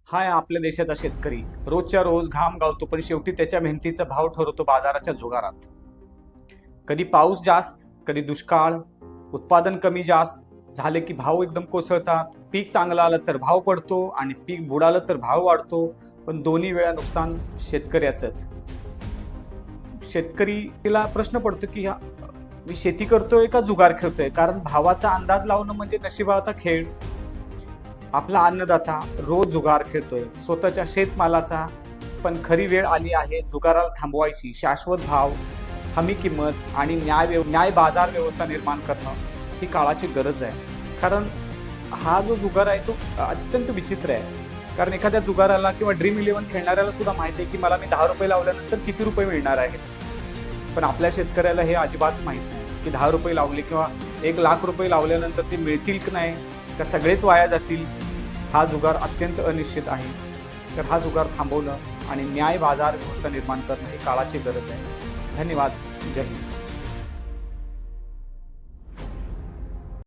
हा आहे आपल्या देशाचा शेतकरी. रोजच्या रोज घाम गावतो, पण शेवटी त्याच्या मेहनतीचा भाव ठरवतो बाजाराच्या जुगारात. कधी पाऊस जास्त, कधी दुष्काळ, उत्पादन कमी जास्त झाले की भाव एकदम कोसळतात. पीक चांगलं आलं तर भाव पडतो आणि पीक बुडालं तर भाव वाढतो. पण दोन्ही वेळा नुकसान शेतकऱ्याचंच. शेतकरीला प्रश्न पडतो की मी शेती करतोय का जुगार खेळतोय? कारण भावाचा अंदाज लावणं म्हणजे नशिबाचा खेळ. आपला अन्नदाता रोज जुगार खेळतोय स्वतःच्या शेतमालाचा. पण खरी वेळ आली आहे जुगाराला थांबवायची. शाश्वत भाव, हमी किंमत आणि न्याय बाजार व्यवस्था निर्माण करणं ही काळाची गरज आहे. कारण हा जो जुगार आहे तो अत्यंत विचित्र आहे. कारण एखाद्या जुगाराला किंवा ड्रीम इलेव्हन खेळणाऱ्याला सुद्धा माहिती आहे की मला मी 10 रुपये लावल्यानंतर किती रुपये मिळणार आहेत. पण आपल्या शेतकऱ्याला हे अजिबात माहीत नाही की 10 रुपये लावले किंवा 1 लाख रुपये लावल्यानंतर ते मिळतील की नाही, का सगळेच वाया जातील. हा जुगार अत्यंत अनिश्चित आहे. तर हा जुगार थांबवणं आणि न्याय बाजार व्यवस्था निर्माण करणं ही काळाची गरज आहे. धन्यवाद. जय हिंद.